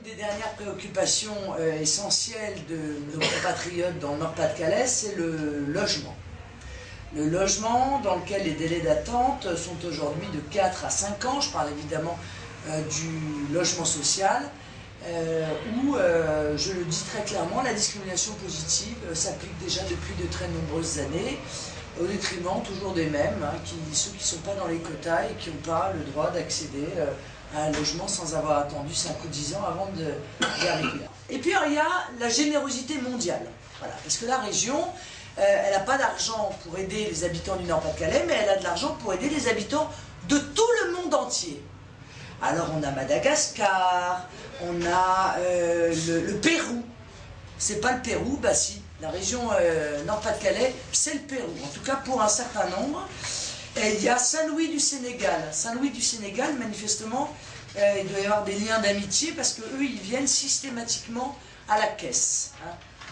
Une des dernières préoccupations essentielles de nos compatriotes dans le Nord-Pas-de-Calais, c'est le logement. Le logement dans lequel les délais d'attente sont aujourd'hui de 4 à 5 ans. Je parle évidemment du logement social, où, je le dis très clairement, la discrimination positive s'applique déjà depuis de très nombreuses années, au détriment toujours des mêmes, ceux qui ne sont pas dans les quotas et qui n'ont pas le droit d'accéder à un logement sans avoir attendu 5 ou 10 ans avant d'y arriver. Et puis il y a la générosité mondiale, voilà, parce que la région, elle n'a pas d'argent pour aider les habitants du Nord-Pas-de-Calais, mais elle a de l'argent pour aider les habitants de tout le monde entier. Alors on a Madagascar, on a le Pérou. C'est pas le Pérou, bah si, la région Nord-Pas-de-Calais, c'est le Pérou, en tout cas pour un certain nombre. Et il y a Saint-Louis du Sénégal. Saint-Louis du Sénégal, manifestement, il doit y avoir des liens d'amitié parce qu'eux, ils viennent systématiquement à la caisse,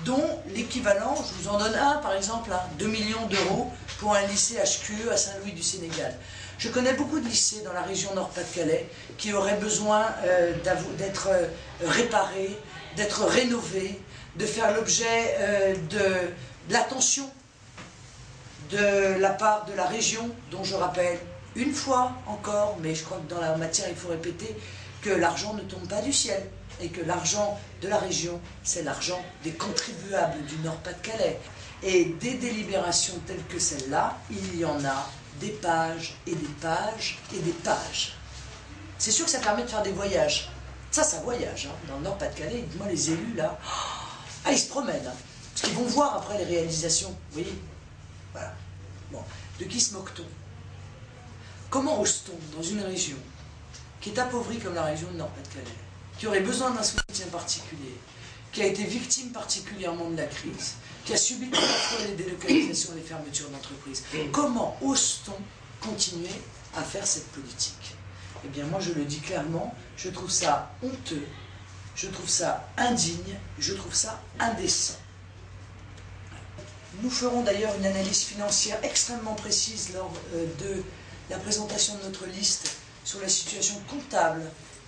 dont l'équivalent, je vous en donne un par exemple, 2 millions d'euros pour un lycée HQE à Saint-Louis du Sénégal. Je connais beaucoup de lycées dans la région Nord-Pas-de-Calais qui auraient besoin d'être réparés, d'être rénovés, de faire l'objet de l'attention de la part de la région, dont je rappelle une fois encore, mais je crois que dans la matière il faut répéter, que l'argent ne tombe pas du ciel, et que l'argent de la région, c'est l'argent des contribuables du Nord-Pas-de-Calais. Et des délibérations telles que celle-là, il y en a des pages et des pages et des pages. C'est sûr que ça permet de faire des voyages. Ça voyage, dans le Nord-Pas-de-Calais, moi les élus là, ils se promènent, parce qu'ils vont voir après les réalisations, vous voyez. Voilà. Bon. De qui se moque-t-on? Comment ose-t-on, dans une région qui est appauvrie comme la région du Nord-Pas-de-Calais, qui aurait besoin d'un soutien particulier, qui a été victime particulièrement de la crise, qui a subi à la fois les délocalisations et les fermetures d'entreprises, comment ose-t-on continuer à faire cette politique? Eh bien moi je le dis clairement, je trouve ça honteux, je trouve ça indigne, je trouve ça indécent. Nous ferons d'ailleurs une analyse financière extrêmement précise lors de la présentation de notre liste sur la situation comptable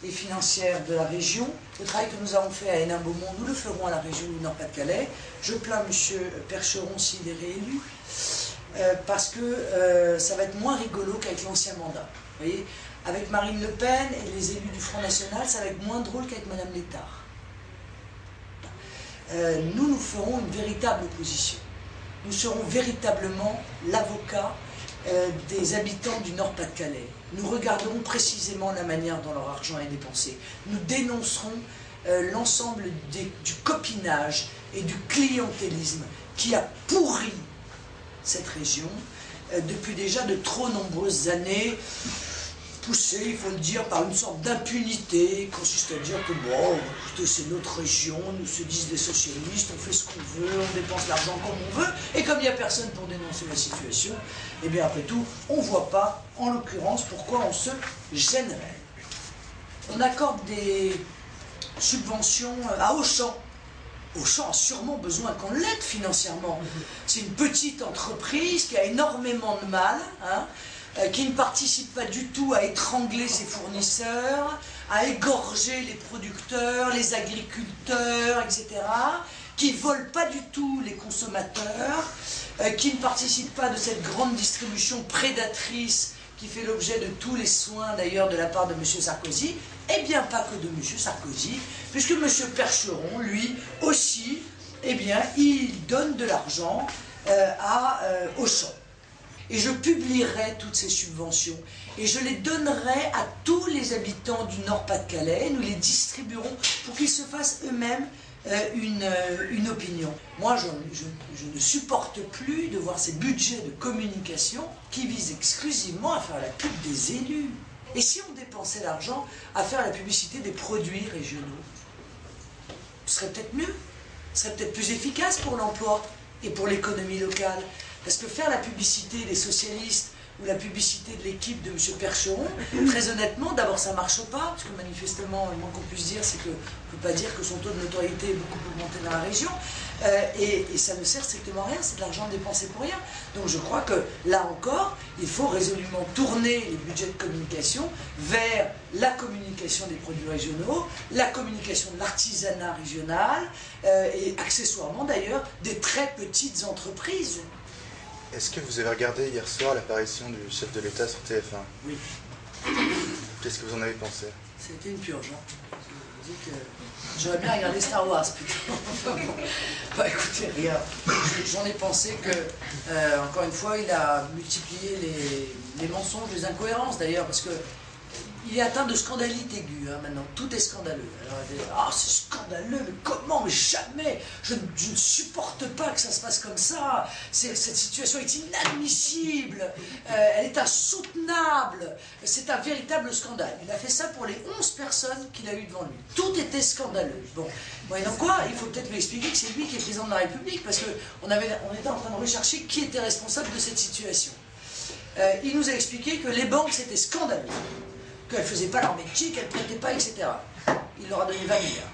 et financière de la région. Le travail que nous avons fait à Hénin-Beaumont, nous le ferons à la région du Nord-Pas-de-Calais. Je plains M. Percheron s'il est réélu, parce que ça va être moins rigolo qu'avec l'ancien mandat. Vous voyez, avec Marine Le Pen et les élus du Front National, ça va être moins drôle qu'avec Mme Létard. Nous ferons une véritable opposition. Nous serons véritablement l'avocat des habitants du Nord-Pas-de-Calais. Nous regarderons précisément la manière dont leur argent est dépensé. Nous dénoncerons l'ensemble du copinage et du clientélisme qui a pourri cette région depuis déjà de trop nombreuses années, poussé, il faut le dire, par une sorte d'impunité, qui consiste à dire que bon, écoutez, c'est notre région, nous se disent les socialistes, on fait ce qu'on veut, on dépense l'argent comme on veut, et comme il n'y a personne pour dénoncer la situation, et bien après tout, on ne voit pas, en l'occurrence, pourquoi on se gênerait. On accorde des subventions à Auchan. Auchan a sûrement besoin qu'on l'aide financièrement. C'est une petite entreprise qui a énormément de mal, qui ne participe pas du tout à étrangler ses fournisseurs, à égorger les producteurs, les agriculteurs, etc., qui ne vole pas du tout les consommateurs, qui ne participe pas de cette grande distribution prédatrice qui fait l'objet de tous les soins d'ailleurs de la part de M. Sarkozy, et bien pas que de M. Sarkozy, puisque M. Percheron, lui aussi, eh bien, il donne de l'argent à Auchan. Et je publierai toutes ces subventions et je les donnerai à tous les habitants du Nord-Pas-de-Calais. Nous les distribuerons pour qu'ils se fassent eux-mêmes une opinion. Moi, je ne supporte plus de voir ces budgets de communication qui visent exclusivement à faire la pub des élus. Et si on dépensait l'argent à faire la publicité des produits régionaux, ce serait peut-être mieux, ce serait peut-être plus efficace pour l'emploi et pour l'économie locale. Parce que faire la publicité des socialistes ou la publicité de l'équipe de M. Percheron. Très honnêtement, d'abord ça ne marche pas, parce que manifestement, le moins qu'on puisse dire, c'est qu'on ne peut pas dire que son taux de notoriété est beaucoup augmenté dans la région. Et ça ne sert strictement à rien, c'est de l'argent dépensé pour rien. Donc je crois que là encore, il faut résolument tourner les budgets de communication vers la communication des produits régionaux, la communication de l'artisanat régional, et accessoirement d'ailleurs des très petites entreprises. Est-ce que vous avez regardé hier soir l'apparition du chef de l'État sur TF1? Oui. Qu'est-ce que vous en avez pensé? C'était une purge. Hein. J'aurais bien regardé Star Wars plutôt. Bah écoutez, rien. J'en ai pensé que, encore une fois, il a multiplié les mensonges, les incohérences d'ailleurs, parce que il est atteint de scandalite aiguë, hein, maintenant. Tout est scandaleux. Alors, c'est scandaleux, mais comment? Mais jamais. Je ne supporte pas que ça se passe comme ça. Cette situation est inadmissible. Elle est insoutenable. C'est un véritable scandale. Il a fait ça pour les 11 personnes qu'il a eues devant lui. Tout était scandaleux. Bon, donc quoi? Il faut peut-être lui expliquer que c'est lui qui est président de la République, parce qu'on était en train de rechercher qui était responsable de cette situation. Il nous a expliqué que les banques, c'était scandaleux. Qu'elles ne faisaient pas leur métier, qu'elles ne prêtaient pas, etc. Il leur a donné 20 milliards.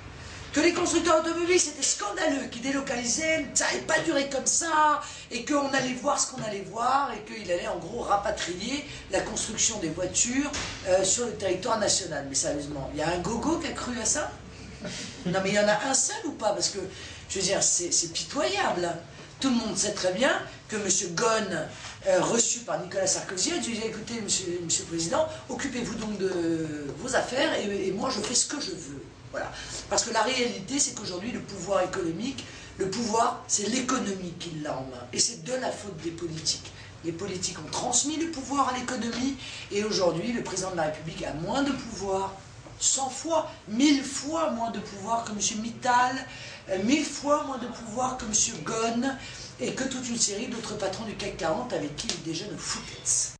Que les constructeurs automobiles, c'était scandaleux, qu'ils délocalisaient, ça n'allait pas durer comme ça, et qu'on allait voir ce qu'on allait voir, et qu'il allait en gros rapatrier la construction des voitures sur le territoire national. Mais sérieusement, il y a un gogo qui a cru à ça? Non mais il y en a un seul ou pas? Parce que, je veux dire, c'est pitoyable. Tout le monde sait très bien que M. Ghosn, reçu par Nicolas Sarkozy, a dit « Écoutez, monsieur le Président, occupez-vous donc de vos affaires et moi je fais ce que je veux. » Voilà. Parce que la réalité, c'est qu'aujourd'hui, le pouvoir économique, le pouvoir, c'est l'économie qui l'a en main. Et c'est de la faute des politiques. Les politiques ont transmis le pouvoir à l'économie et aujourd'hui, le Président de la République a moins de pouvoir, 100 fois, 1000 fois moins de pouvoir que M. Mittal, 1000 fois moins de pouvoir que M. Ghosn et que toute une série d'autres patrons du CAC 40 avec qui il déjeune aux Fouquet's.